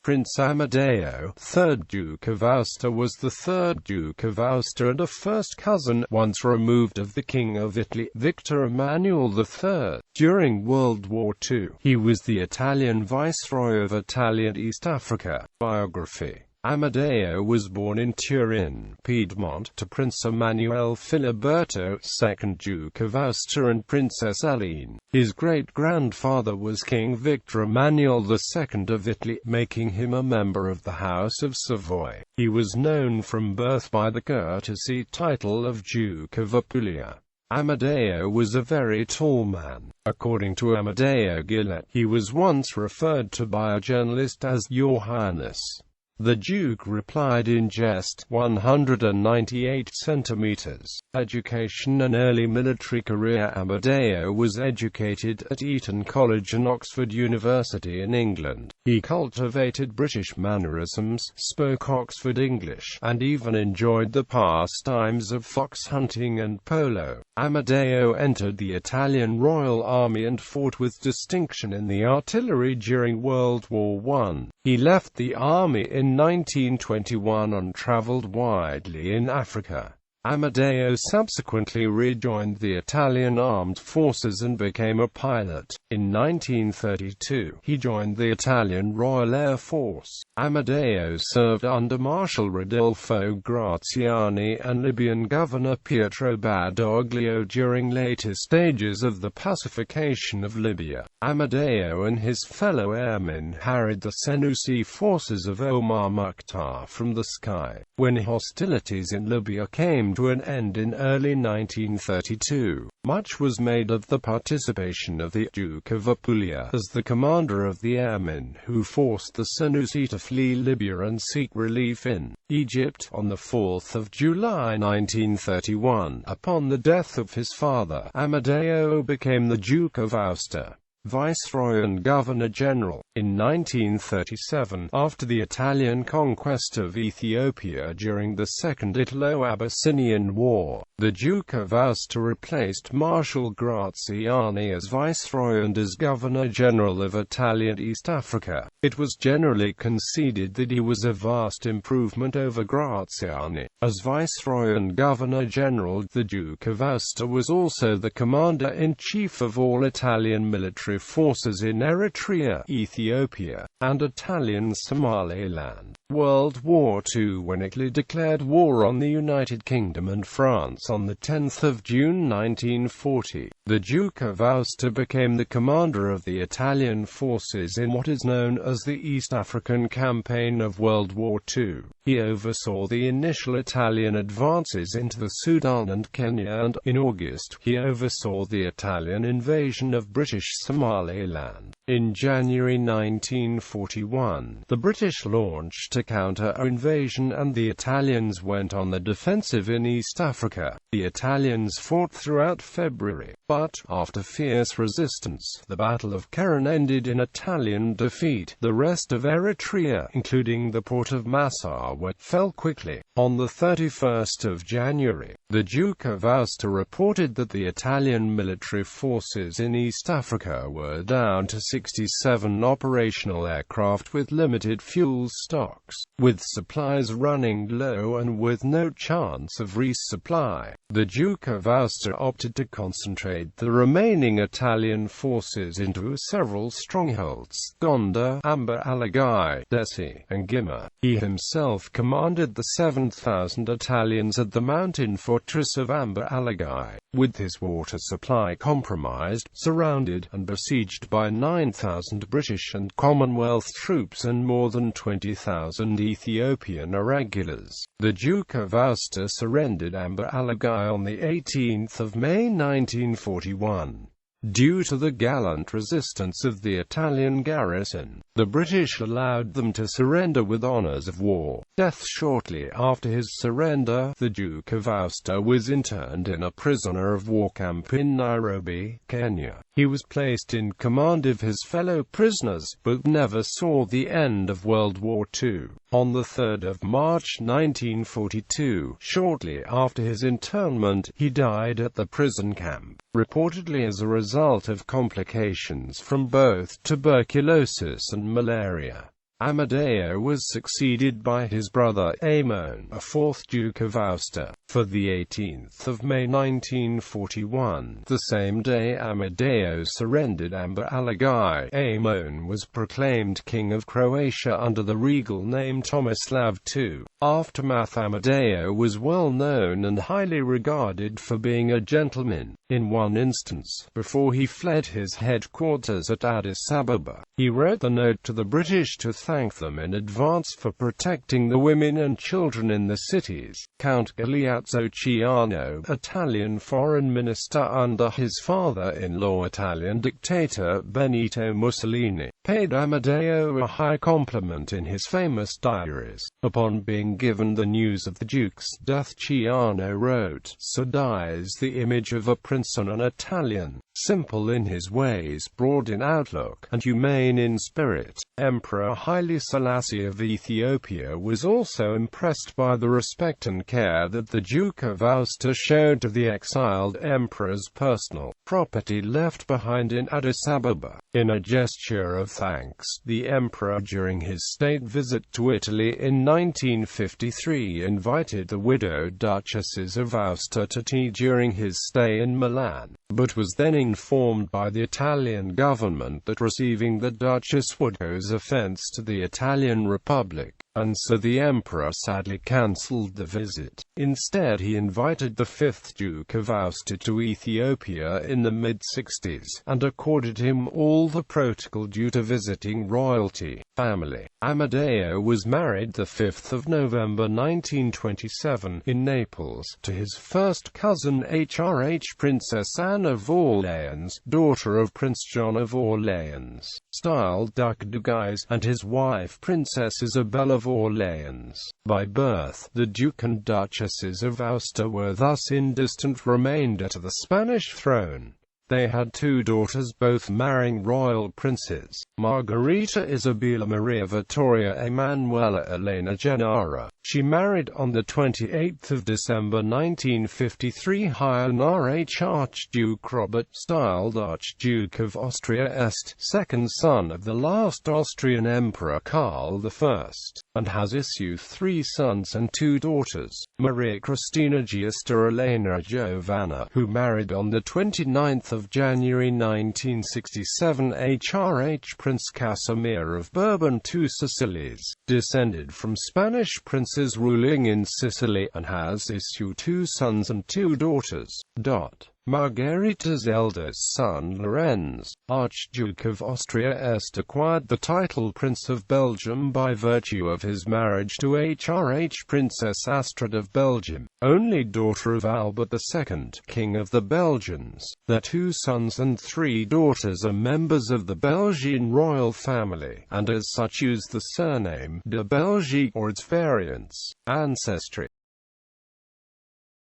Prince Amedeo, 3rd Duke of Aosta, was the 3rd Duke of Aosta and a first cousin, once removed, of the King of Italy, Victor Emmanuel III. During World War II, he was the Italian Viceroy of Italian East Africa. Biography. Amedeo was born in Turin, Piedmont, to Prince Emmanuel Filiberto, 2nd Duke of Aosta, and Princess Helene. His great-grandfather was King Victor Emmanuel II of Italy, making him a member of the House of Savoy. He was known from birth by the courtesy title of Duke of Apulia. Amedeo was a very tall man. According to Amedeo Gillette, he was once referred to by a journalist as Your Highness. The Duke replied in jest, 198 centimeters. Education and early military career. Amedeo was educated at Eton College and Oxford University in England. He cultivated British mannerisms, spoke Oxford English, and even enjoyed the pastimes of fox hunting and polo. Amedeo entered the Italian Royal Army and fought with distinction in the artillery during World War I. He left the army in 1921 and traveled widely in Africa. Amedeo subsequently rejoined the Italian armed forces and became a pilot. In 1932, he joined the Italian Royal Air Force. Amedeo served under Marshal Rodolfo Graziani and Libyan Governor Pietro Badoglio during later stages of the pacification of Libya. Amedeo and his fellow airmen harried the Senussi forces of Omar Mukhtar from the sky. When hostilities in Libya came to an end in early 1932, much was made of the participation of the Duke of Apulia as the commander of the airmen who forced the Senussi to flee Libya and seek relief in Egypt. On the 4th of July 1931, upon the death of his father, Amedeo became the Duke of Aosta, Viceroy and Governor-General. In 1937, after the Italian conquest of Ethiopia during the Second Italo-Abyssinian War, the Duke of Aosta replaced Marshal Graziani as Viceroy and as Governor-General of Italian East Africa. It was generally conceded that he was a vast improvement over Graziani. As Viceroy and Governor-General, the Duke of Aosta was also the Commander-in-Chief of all Italian military forces in Eritrea, Ethiopia, and Italian Somaliland. World War II. When Italy declared war on the United Kingdom and France on 10 June 1940, the Duke of Aosta became the commander of the Italian forces in what is known as the East African Campaign of World War II. He oversaw the initial Italian advances into the Sudan and Kenya, and, in August, he oversaw the Italian invasion of British Somaliland. In January 1941, the British launched a counter-invasion and the Italians went on the defensive in East Africa. The Italians fought throughout February, but, after fierce resistance, the Battle of Keren ended in Italian defeat. The rest of Eritrea, including the port of Massawa, fell quickly. On the 31st of January, the Duke of Aosta reported that the Italian military forces in East Africa were down to 67 operational aircraft with limited fuel stocks, with supplies running low and with no chance of resupply. The Duke of Aosta opted to concentrate the remaining Italian forces into several strongholds: Gonda, Amba Alagai, Dessi, and Gima. He himself commanded the 7,000 Italians at the mountain fortress of Amba Alagai, with his water supply compromised, surrounded, and besieged by 9,000 British and Commonwealth troops and more than 20,000 Ethiopian irregulars. The Duke of Aosta surrendered Amba Alagai on 18 May 1941. Due to the gallant resistance of the Italian garrison, the British allowed them to surrender with honours of war. Death. Shortly after his surrender, the Duke of Aosta was interned in a prisoner of war camp in Nairobi, Kenya. He was placed in command of his fellow prisoners, but never saw the end of World War II. On 3 March 1942, shortly after his internment, he died at the prison camp, reportedly as a result of complications from both tuberculosis and malaria. Amedeo was succeeded by his brother Emmanuel, a fourth Duke of Aosta, for the 18th of May 1941. The same day Amedeo surrendered Amber Alagai, Emmanuel was proclaimed King of Croatia under the regal name Tomislav II. Aftermath: Amedeo was well known and highly regarded for being a gentleman. In one instance, before he fled his headquarters at Addis Ababa, he wrote the note to the British to thank them in advance for protecting the women and children in the cities. Count Galeazzo Ciano, Italian foreign minister under his father-in-law Italian dictator Benito Mussolini, paid Amedeo a high compliment in his famous diaries. Upon being given the news of the Duke's death, Ciano wrote, "So dies the image of a prince and an Italian, simple in his ways, broad in outlook, and humane in spirit." Emperor Haile Selassie of Ethiopia was also impressed by the respect and care that the Duke of Aosta showed to the exiled emperor's personal property left behind in Addis Ababa. In a gesture of thanks, the emperor, during his state visit to Italy in 1953, invited the widowed Duchesses of Aosta to tea during his stay in Milan, but was then informed by the Italian government that receiving the Duchess would pose offense to the Italian Republic, and so the emperor sadly cancelled the visit. Instead, he invited the fifth Duke of Aosta to Ethiopia in the mid-60s, and accorded him all the protocol due to visiting royalty. Family: Amedeo was married the 5th of November 1927 in Naples to his first cousin HRH Princess Anne of Orleans, daughter of Prince John of Orleans, styled Duc de Guise, and his wife Princess Isabel of Orleans. By birth, the Duke and Duchesses of Aosta were thus in distant remainder to the Spanish throne. They had two daughters, both marrying royal princes: Margarita Isabella Maria Vittoria Emanuela Elena Gennaro. She married on 28 December 1953 RH Archduke Robert, styled Archduke of Austria Est, second son of the last Austrian Emperor Karl I, and has issued 3 sons and 2 daughters: Maria Cristina Giusta Elena Giovanna, who married on 29 January 1967 HRH Prince Casimir of Bourbon, 2 Sicilies, descended from Spanish princes ruling in Sicily, and has issued 2 sons and 2 daughters. Margherita's eldest son Lorenz, Archduke of Austria Est, acquired the title Prince of Belgium by virtue of his marriage to HRH Princess Astrid of Belgium, only daughter of Albert II, King of the Belgians. Their 2 sons and 3 daughters are members of the Belgian royal family, and as such use the surname de Belgique or its variants. Ancestry.